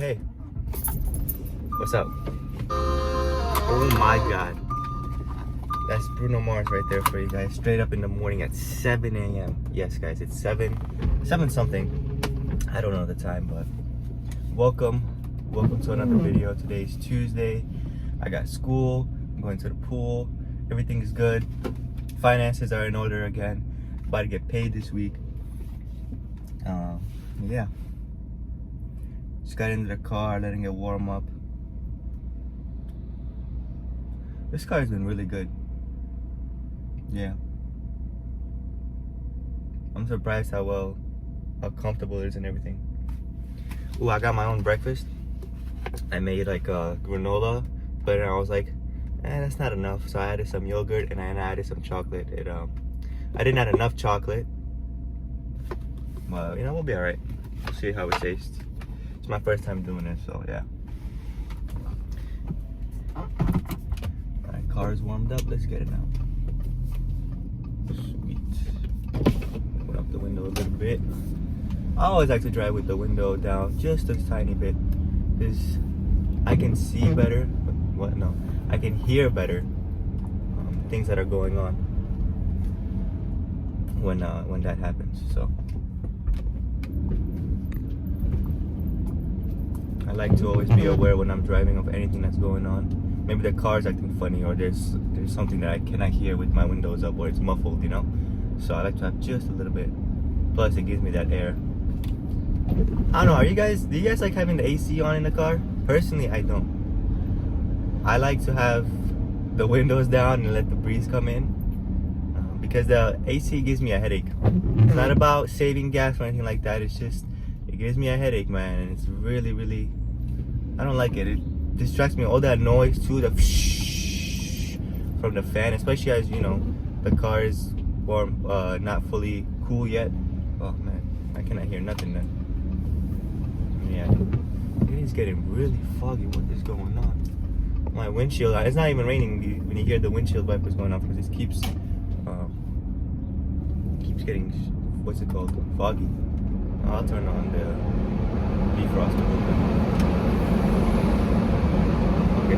hey. What's up? Oh my god. That's Bruno Mars right there for you guys. Straight up in the morning at 7 a.m. Yes, guys, it's 7 something. I don't know the time, but welcome to another video. Today's Tuesday. I got school. I'm going to the pool. Everything is good. Finances are in order again. About to get paid this week. Yeah. Just got into the car, letting it warm up. This car has been really good. Yeah. I'm surprised how comfortable it is and everything. Ooh, I got my own breakfast. I made like a granola, but I was like, that's not enough. So I added some yogurt and I added some chocolate. I didn't add enough chocolate, but we'll be all right. We'll see how it tastes. It's my first time doing this, so yeah. All right, car is warmed up. Let's get it now. Sweet. Open up the window a little bit. I always like to drive with the window down just a tiny bit, because I can see better. What? No, I can hear better things that are going on when that happens. So I like to always be aware when I'm driving of anything that's going on. Maybe the car's acting funny, or there's something that I cannot hear with my windows up, or it's muffled, So I like to have just a little bit. Plus, it gives me that air. I don't know. Do you guys like having the AC on in the car? Personally, I don't. I like to have the windows down and let the breeze come in, because the AC gives me a headache. It's not about saving gas or anything like that. It's just, it gives me a headache, man, and it's really, really, I don't like it. It distracts me. All that noise too, the from the fan, especially as the car is warm, not fully cool yet. Oh man, I cannot hear nothing then. Yeah, it is getting really foggy. What is going on? My windshield, it's not even raining when you hear the windshield wipers going off, because it keeps getting, what's it called, foggy. I'll turn on the defrost a little bit. Okay,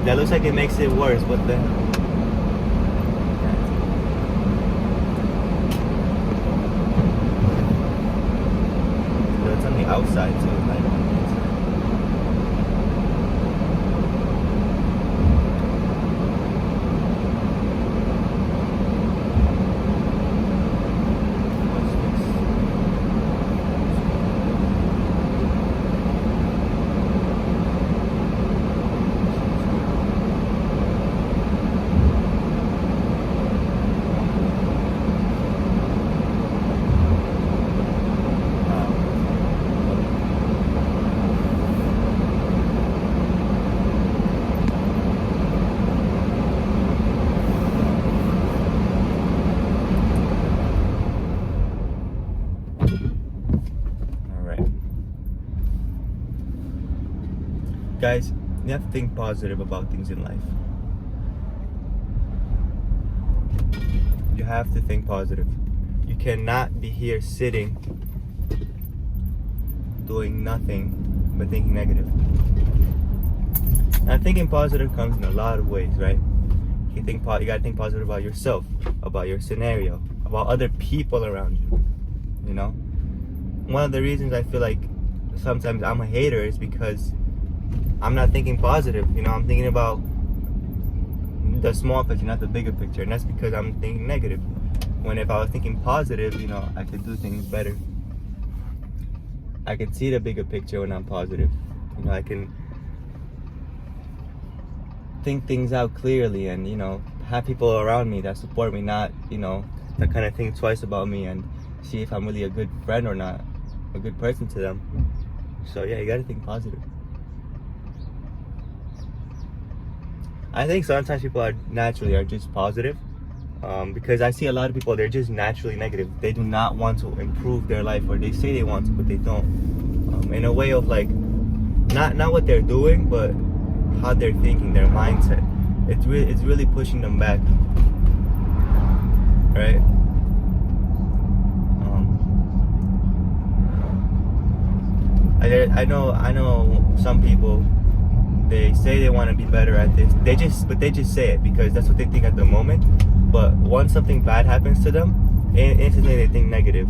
that looks like it makes it worse. What the hell? So it's on the outside too. Guys, you have to think positive about things in life. You have to think positive. You cannot be here sitting doing nothing but thinking negative. Now, thinking positive comes in a lot of ways, right? You gotta think positive about yourself, about your scenario, about other people around you. One of the reasons I feel like sometimes I'm a hater is because I'm not thinking positive. I'm thinking about the small picture, not the bigger picture, and that's because I'm thinking negative. When if I was thinking positive, I could do things better. I can see the bigger picture when I'm positive. I can think things out clearly, and have people around me that support me, not that kind of think twice about me and see if I'm really a good friend or not, a good person to them. So yeah, you gotta think positive. I think sometimes people are just positive, because I see a lot of people, they're just naturally negative. They do not want to improve their life, or they say they want to, but they don't. In a way of like, not what they're doing, but how they're thinking, their mindset. It's really pushing them back, right? I know some people, they say they want to be better at this. They just say it because that's what they think at the moment. But once something bad happens to them, instantly they think negative.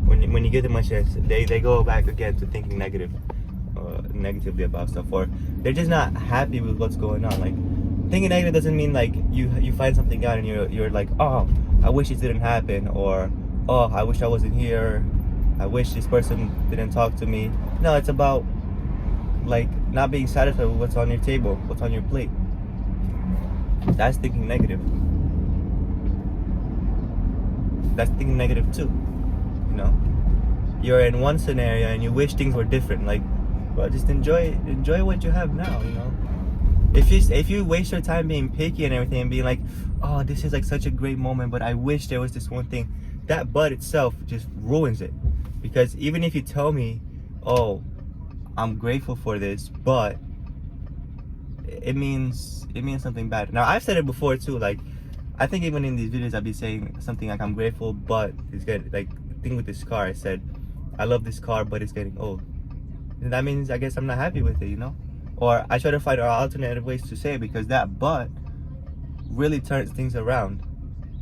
When you give them a chance, they go back again to thinking negatively about stuff, or they're just not happy with what's going on. Like, thinking negative doesn't mean like you find something out and you're like, oh, I wish it didn't happen, or oh, I wish I wasn't here, I wish this person didn't talk to me. No, it's about like not being satisfied with what's on your table, what's on your plate. That's thinking negative. That's thinking negative too. You know, you're in one scenario and you wish things were different. Like, well, just enjoy what you have now. You know, if you waste your time being picky and everything and being like, oh, this is like such a great moment, but I wish there was this one thing, that but itself just ruins it. Because even if you tell me, oh, I'm grateful for this, but it means something bad. Now, I've said it before too. Like, I think even in these videos I'd be saying something like, I'm grateful, but it's good. Like, the thing with this car, I said, I love this car, but it's getting old. And that means, I guess, I'm not happy with it, you know? Or I try to find alternative ways to say it, because that but really turns things around.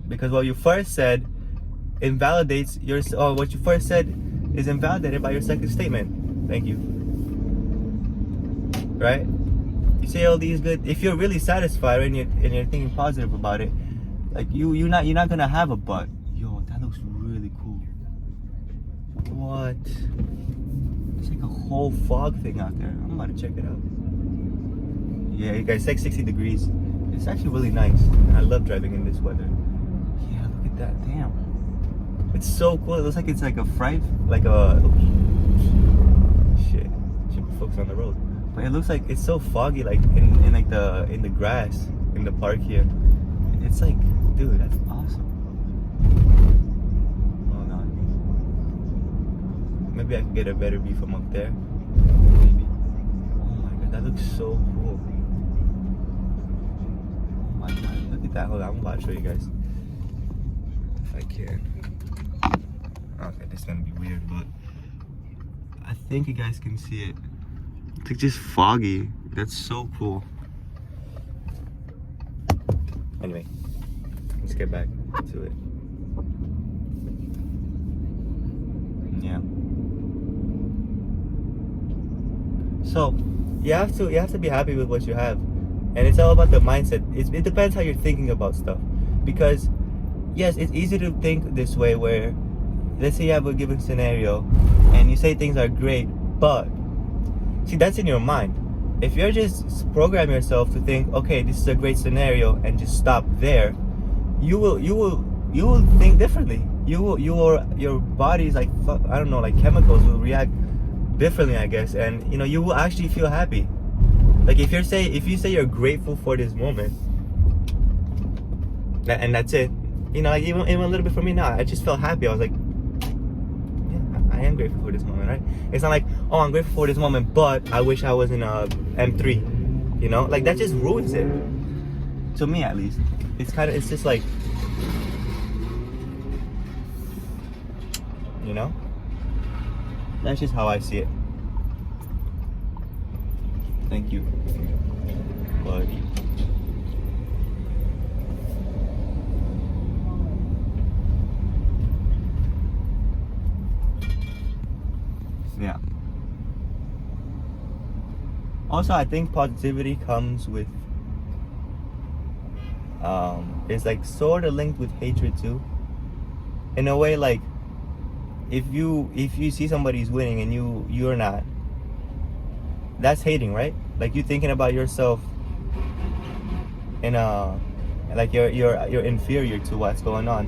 Because what you first said invalidates your, or what you first said is invalidated by your second statement. Thank you. Right? You say all these good, if you're really satisfied and you're thinking positive about it, like you're not gonna have a but. Yo, that looks really cool. What? It's like a whole fog thing out there. I'm about to check it out. Yeah, you guys, it's like 60 degrees. It's actually really nice. And I love driving in this weather. Yeah, look at that. Damn. It's so cool. It looks like it's like a fright, like a, oops. Shit. Should be focused on the road. But it looks like it's so foggy, like in the grass in the park here. It's like, dude, that's awesome. Hold on. Maybe I can get a better view from up there. Maybe. Oh my god, that looks so cool. Oh my god, look at that. Hold on, I'm about to show you guys. If I can. Okay, this is gonna be weird, but I think you guys can see it. It's like just foggy. That's so cool. Anyway, let's get back to it. Yeah. So you have to be happy with what you have, and it's all about the mindset. It depends how you're thinking about stuff. Because yes, it's easy to think this way, where let's say you have a given scenario and you say things are great, but see, that's in your mind. If you're just program yourself to think, okay, this is a great scenario, and just stop there, you will think differently. Your body's like, I don't know, like chemicals will react differently, I guess, and you know, you will actually feel happy. Like if you say you're grateful for this moment, and that's it. You know, like even a little bit for me now, I just felt happy. I was like, I am grateful for this moment, right? It's not like, oh, I'm grateful for this moment, but I wish I was in a M3. You know, like that just ruins it. To me, at least, it's just like, you know, that's just how I see it. Thank you, buddy. Yeah. Also, I think positivity comes with it's like sort of linked with hatred too. In a way, like if you see somebody's winning and you're not, that's hating, right? Like you thinking about yourself in a, like you're inferior to what's going on.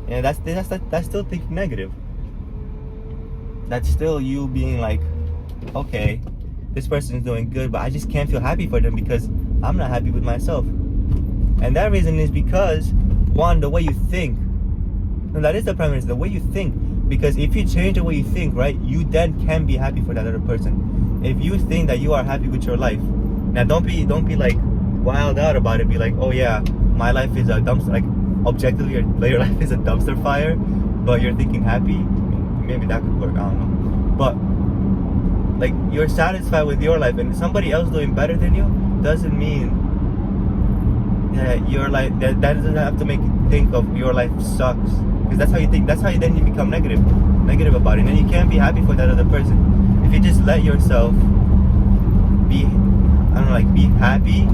And that's still thinking negative. That's still you being like, okay, this person is doing good, but I just can't feel happy for them because I'm not happy with myself. And that reason is because, one, the way you think. And that is the premise, the way you think. Because if you change the way you think, right, you then can be happy for that other person. If you think that you are happy with your life, now don't be like wild out about it. Be like, oh yeah, my life is a dumpster. Like objectively, your life is a dumpster fire, but you're thinking happy. Maybe that could work. I don't know. But like you're satisfied with your life, and somebody else doing better than you doesn't mean that your life that doesn't have to make you think of your life sucks, because that's how you think. That's how you then you become negative about it, and then you can't be happy for that other person. If you just let yourself be, I don't know, like be happy,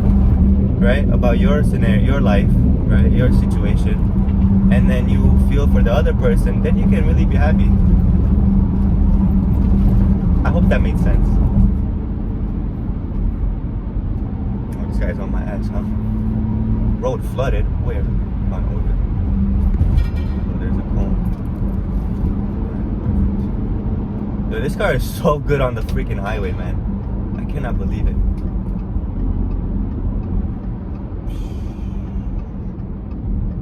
right, about your scenario, your life, right, your situation, and then you feel for the other person, then you can really be happy. I hope that made sense. Oh, this guy's on my ass, huh? Road flooded. Where? Oh, no, we're good. Oh, there's a cone. Dude, this car is so good on the freaking highway, man. I cannot believe it.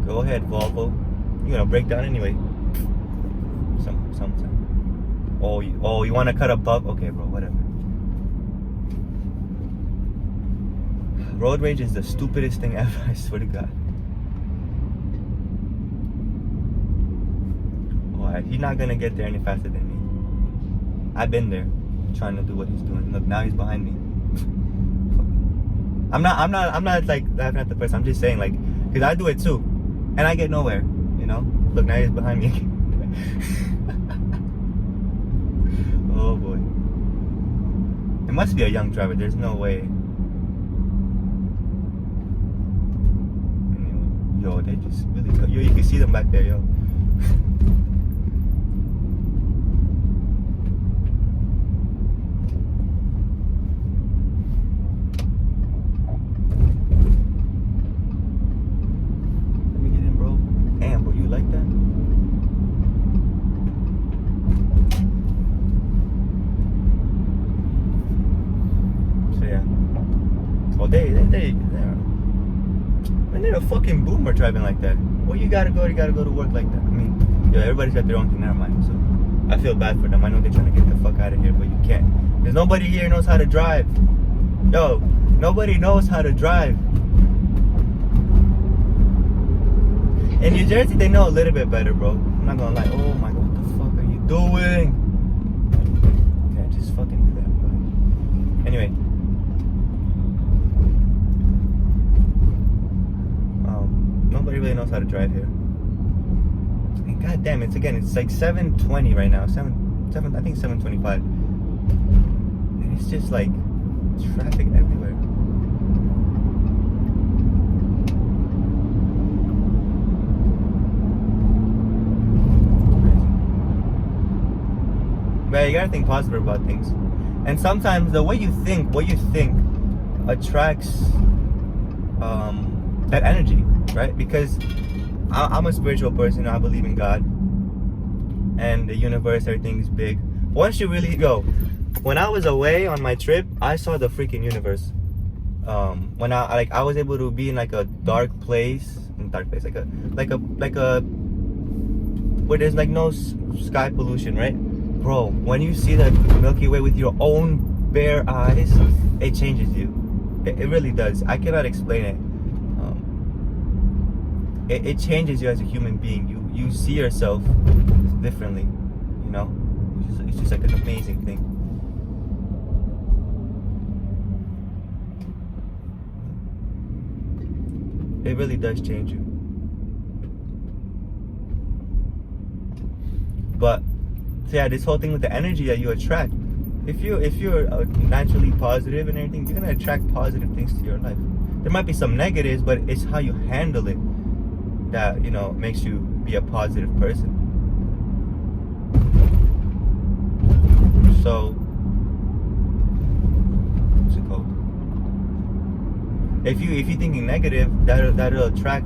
Go ahead, Volvo. You're gonna break down anyway. Sometime. Oh, you want to cut above? Okay, bro, whatever. Road rage is the stupidest thing ever, I swear to God. Oh, he's not gonna get there any faster than me. I've been there, trying to do what he's doing. Look, now he's behind me. I'm not like laughing at the person. I'm just saying, like, because I do it too, and I get nowhere. You know. Look, now he's behind me again. Oh boy. It must be a young driver. There's no way. Yo, they just really go. Yo, you can see them back there, yo. Let me get in, bro. Damn, bro, you like that? So yeah. Oh, they're a fucking boomer driving like that. Well, you gotta go to work like that. I mean, yo, everybody's got their own thing, never mind. So I feel bad for them. I know they're trying to get the fuck out of here, but you can't. There's nobody here knows how to drive. Yo, nobody knows how to drive. In New Jersey, they know a little bit better, bro. I'm not gonna lie. Oh my God, what the fuck are you doing? Okay, just fucking do that, bro. Anyway. Nobody really knows how to drive here. And goddamn, it's like 7:20 right now. I think 7:25. And it's just like traffic everywhere. But you gotta think positive about things. And sometimes the way you think, what you think attracts that energy. Right? Because I'm a spiritual person. I believe in God and the universe. Everything is big. Once you really go, when I was away on my trip, I saw the freaking universe. When I was able to be in like a dark place, like a where there's like no sky pollution, right, bro? When you see the Milky Way with your own bare eyes, it changes you. It really does. I cannot explain it. It changes you as a human being. You see yourself differently, you know. It's just like an amazing thing. It really does change you. But so yeah, this whole thing with the energy that you attract. If you're naturally positive and everything, you're gonna attract positive things to your life. There might be some negatives, but it's how you handle it that, you know, makes you be a positive person. So what's it called? If you're thinking negative, that'll attract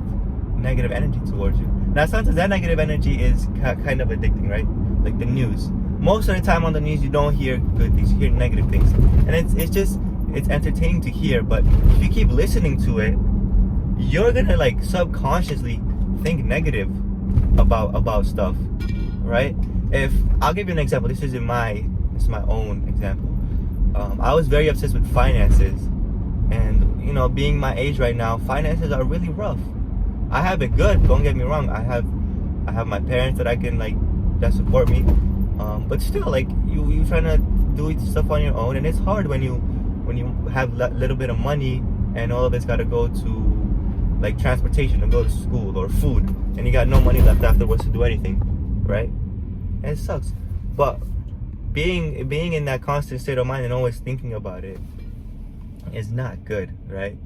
negative energy towards you. Now sometimes that negative energy is kind of addicting, right? Like the news. Most of the time on the news you don't hear good things, you hear negative things. And it's entertaining to hear, but if you keep listening to it, you're gonna like subconsciously think negative about stuff, right? If I'll give you an example. This is my own example. I was very obsessed with finances, and you know, being my age right now, finances are really rough. I have it good, don't get me wrong. I have my parents that I can that support me, but still, like you trying to do stuff on your own, and it's hard when you have little bit of money and all of it's got to go to like transportation to go to school or food, and you got no money left afterwards to do anything, right? And it sucks. But being in that constant state of mind and always thinking about it is not good, right?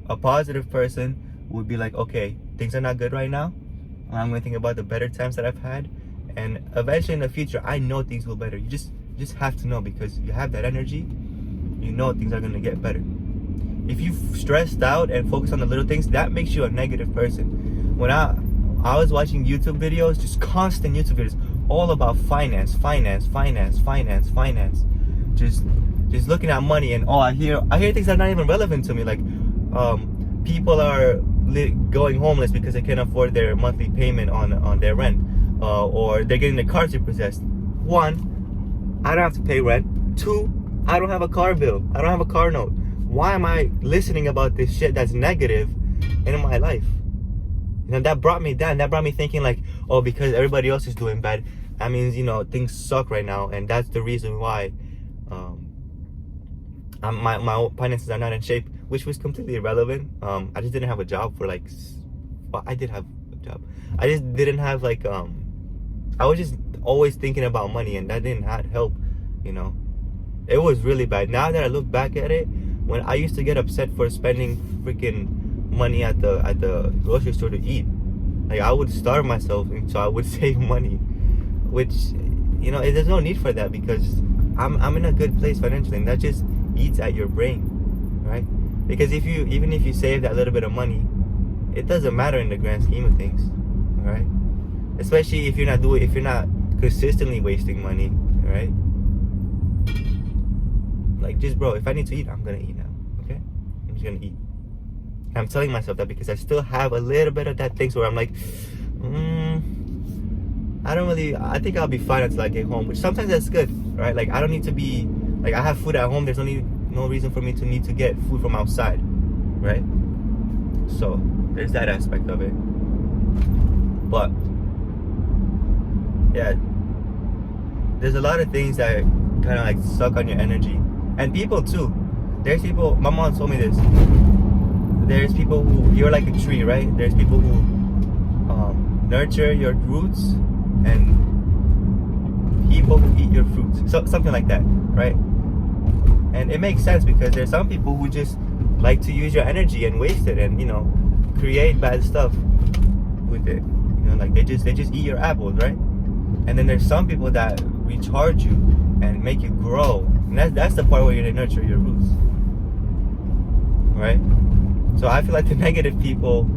A positive person would be like, okay, things are not good right now. I'm going to think about the better times that I've had, and eventually in the future, I know things will better. You just have to know, because you have that energy. You know things are going to get better. If you stressed out and focus on the little things, that makes you a negative person. When I was watching YouTube videos, just constant YouTube videos, all about finance, just looking at money, and I hear things that are not even relevant to me, like people are going homeless because they can't afford their monthly payment on their rent, or they're getting their cars repossessed. One, I don't have to pay rent. Two, I don't have a car bill. I don't have a car note. Why am I listening about this shit that's negative in my life? You know, that brought me down. That brought me thinking like, oh, because everybody else is doing bad, that means, you know, things suck right now, and that's the reason why my finances are not in shape, which was completely irrelevant. I just didn't have a job for like, well, I did have a job. I just didn't have like, I was just always thinking about money, and that didn't help, you know. It was really bad. Now that I look back at it, when I used to get upset for spending freaking money at the grocery store to eat, like I would starve myself, and so I would save money, which, you know, there's no need for that, because I'm in a good place financially, and that just eats at your brain, right? Because even if you save that little bit of money, it doesn't matter in the grand scheme of things, right? Especially if you're not consistently wasting money, right? Like, just, bro, if I need to eat, I'm gonna eat now, okay? I'm just gonna eat. I'm telling myself that because I still have a little bit of that thing where I'm like, I think I'll be fine until I get home, which sometimes that's good, right? Like, I don't need to be, like, I have food at home, there's no reason for me to need to get food from outside, right? So, there's that aspect of it. But, yeah, there's a lot of things that kind of like suck on your energy. And people too. There's people, my mom told me this. There's people who, you're like a tree, right? There's people who nurture your roots, and people who eat your fruits. So, something like that, right? And it makes sense, because there's some people who just like to use your energy and waste it, and, you know, create bad stuff with it. You know, like they just eat your apples, right? And then there's some people that recharge you and make you grow. And that's the part where you nurture your roots, right? So I feel like the negative people,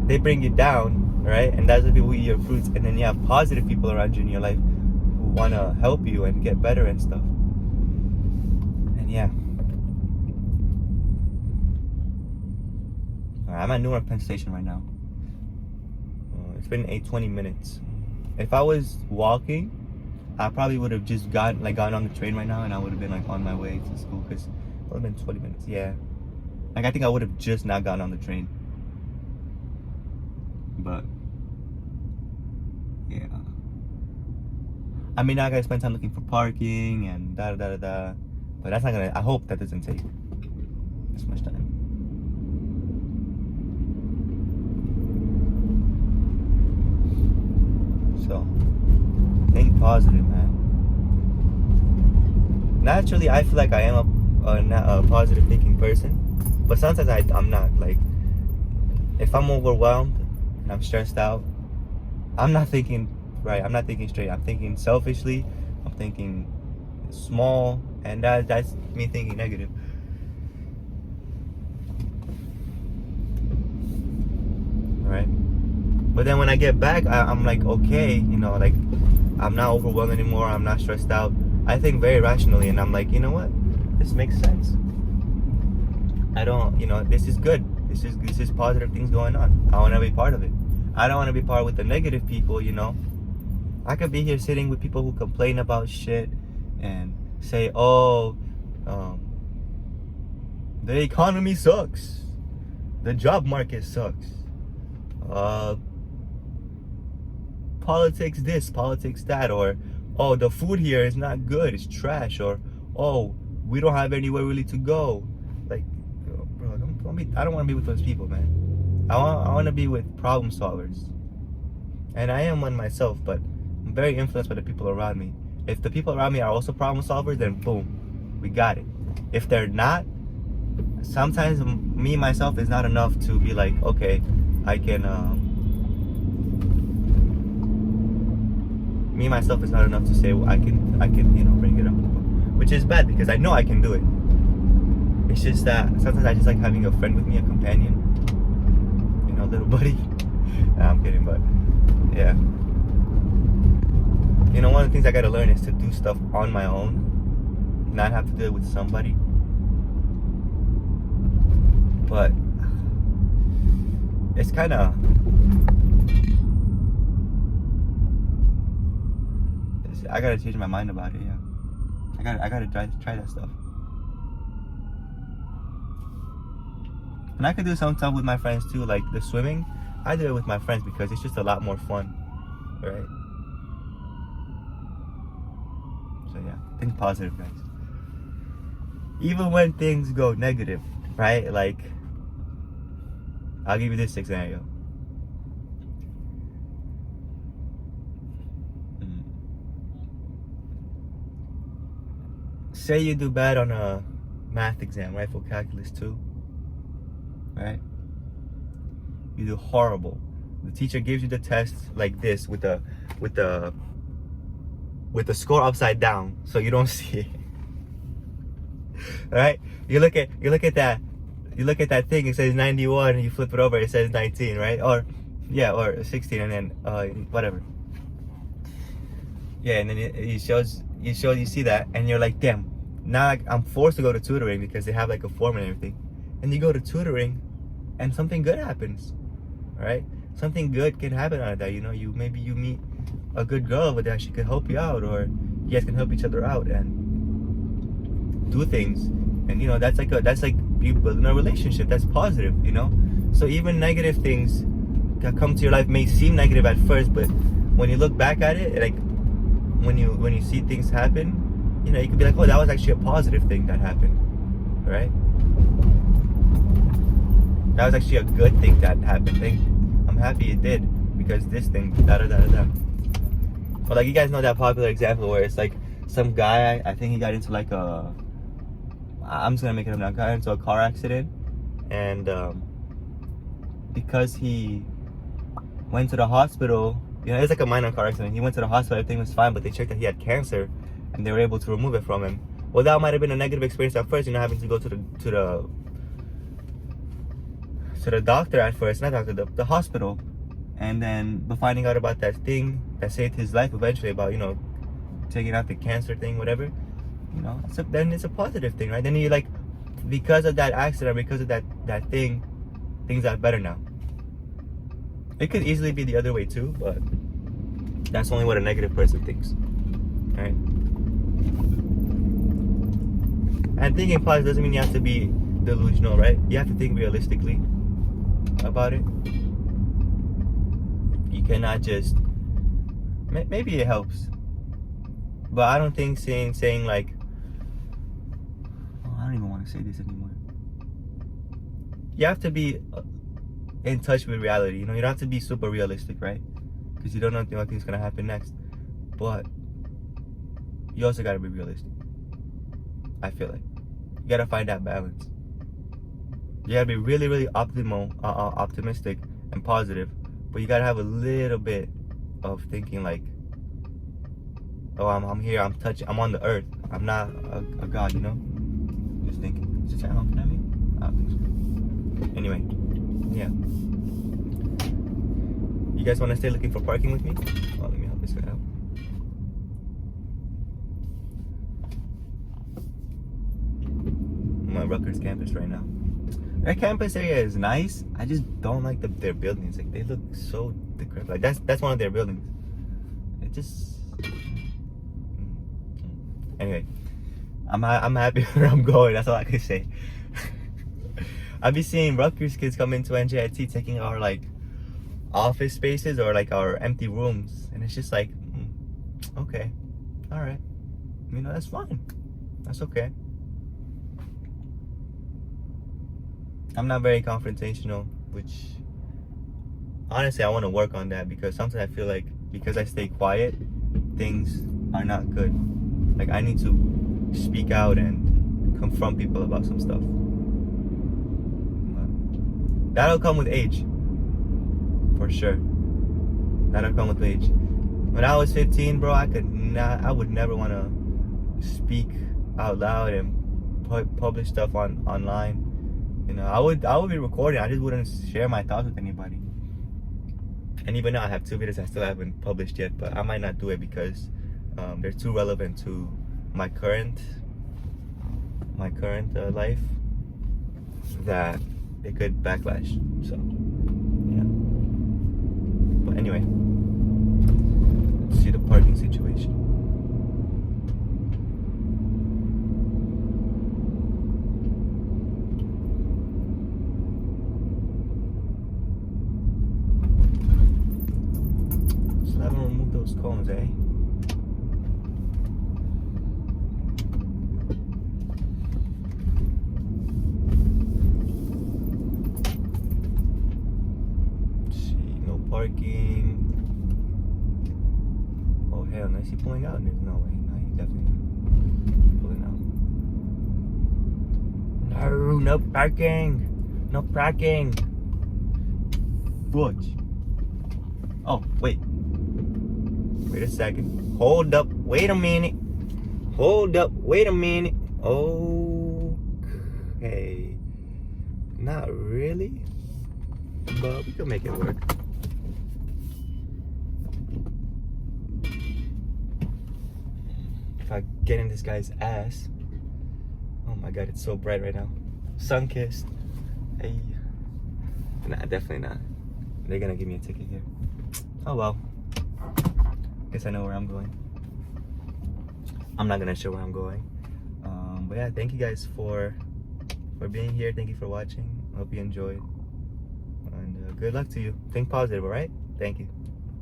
they bring you down, right? And that's the people who eat your fruits. And then you have positive people around you in your life who want to help you and get better and stuff. And yeah. I'm at Newark Penn Station right now. It's been 20 minutes. If I was walking, I probably would have just gotten on the train right now, and I would have been like on my way to school, because it would have been 20 minutes. Yeah, like I think I would have just not gotten on the train. But yeah, I mean, now I gotta spend time looking for parking and but that's not gonna, I hope that doesn't take this much time. So think positive, man. Naturally, I feel like I am a positive thinking person, but sometimes I'm not. Like, if I'm overwhelmed and I'm stressed out, I'm not thinking right. I'm not thinking straight. I'm thinking selfishly. I'm thinking small, and that's me thinking negative. Right? But then when I get back, I'm like, okay, you know, like, I'm not overwhelmed anymore. I'm not stressed out. I think very rationally, and I'm like, you know what? This makes sense. I don't, you know, this is good. This is positive things going on. I want to be part of it. I don't want to be part with the negative people, you know. I could be here sitting with people who complain about shit and say, oh, the economy sucks. The job market sucks. Politics this, politics that, or oh, the food here is not good, it's trash, or oh, we don't have anywhere really to go. Like, bro, I don't want to be with those people, man. I want to be with problem solvers. And I am one myself, but I'm very influenced by the people around me. If the people around me are also problem solvers, then boom, we got it. If they're not, sometimes me myself is not enough to be like, okay, I can me myself is not enough to say, well, I can bring it up, which is bad because I know I can do it. It's just that sometimes I just like having a friend with me, a companion, little buddy. Nah, I'm kidding, but yeah, one of the things I gotta learn is to do stuff on my own, not have to do it with somebody. But it's kind of, I gotta change my mind about it. Yeah, I gotta try that stuff. And I could do some stuff with my friends too, like the swimming. I do it with my friends because it's just a lot more fun, right? So yeah, think positive, guys. Even when things go negative, right? Like, I'll give you this scenario. Say you do bad on a math exam, right? For calculus 2, right? You do horrible. The teacher gives you the test like this with the score upside down, so you don't see it. Right? You look at that thing. It says 91, and you flip it over. It says 19, right? Or 16, and then whatever. Yeah, and then you see that, and you're like, damn. Now I'm forced to go to tutoring because they have like a form and everything. And you go to tutoring, and something good happens, right? Something good can happen out of that. Maybe you meet a good girl over there. She could help you out, or you guys can help each other out and do things. And that's like you building a relationship. That's positive, So even negative things that come to your life may seem negative at first, but when you look back at it, like when you see things happen, you could be like, oh, that was actually a positive thing that happened, right? That was actually a good thing that happened. I'm happy it did, because this thing, da-da-da-da-da. But like, you guys know that popular example where it's like some guy, I think he got into like I'm just gonna make it up now, got into a car accident, and because he went to the hospital, it's like a minor car accident. He went to the hospital, everything was fine, but they checked that he had cancer, and they were able to remove it from him. Well, that might have been a negative experience at first, having to go to the doctor at first, not doctor, the hospital, and then finding out about that thing that saved his life eventually, about taking out the cancer thing, whatever. Then it's a positive thing, right? Then you like, because of that accident, because of that thing, things are better now. It could easily be the other way too, but that's only what a negative person thinks, right? And thinking positive doesn't mean you have to be delusional, right? You have to think realistically about it. You cannot just, maybe it helps, but I don't think saying like, I don't even want to say this anymore. You have to be in touch with reality. You don't have to be super realistic, right? Because you don't know what thing's gonna happen next. But you also gotta be realistic. I feel like you gotta find that balance. You gotta be really, really optimistic and positive, but you gotta have a little bit of thinking like, oh, I'm here, I'm on the earth. I'm not a god, Just thinking. Is it honking at me? I don't think so. Anyway, yeah. You guys want to stay looking for parking with me? Oh, let me help this guy out. I'm at Rutgers campus right now. Their campus area is nice. I just don't like their buildings. Like, they look so decrepit. Like, that's one of their buildings. It just. Anyway, I'm happy where I'm going. That's all I can say. I be seeing Rutgers kids come into NJIT taking our like office spaces or like our empty rooms, and it's just like, okay, all right. You know, that's fine. That's okay. I'm not very confrontational, which honestly I want to work on that, because sometimes I feel like because I stay quiet, things are not good. Like I need to speak out and confront people about some stuff. But that'll come with age, for sure. That'll come with age. When I was 15, bro, I would never want to speak out loud and publish stuff online. You know, I would be recording. I just wouldn't share my thoughts with anybody. And even now, I have 2 videos I still haven't published yet, but I might not do it because they're too relevant to my current life that it could backlash. So, yeah. But anyway, let's see the parking situation. So I haven't removed those cones, eh? Parking. Oh hell no, is he pulling out? There's no way. No, he's definitely not pulling out. No parking. No parking. Fudge. Oh, wait. Wait a second. Hold up. Wait a minute. Hold up. Wait a minute. Okay. Not really. But we can make it work. If I get in this guy's ass. Oh my god, it's so bright right now. Sun-kissed. Hey. Nah, definitely not. They're gonna give me a ticket here. Oh well. Guess I know where I'm going. I'm not gonna show where I'm going. But yeah, thank you guys for being here. Thank you for watching. I hope you enjoyed. And good luck to you. Think positive, alright? Thank you.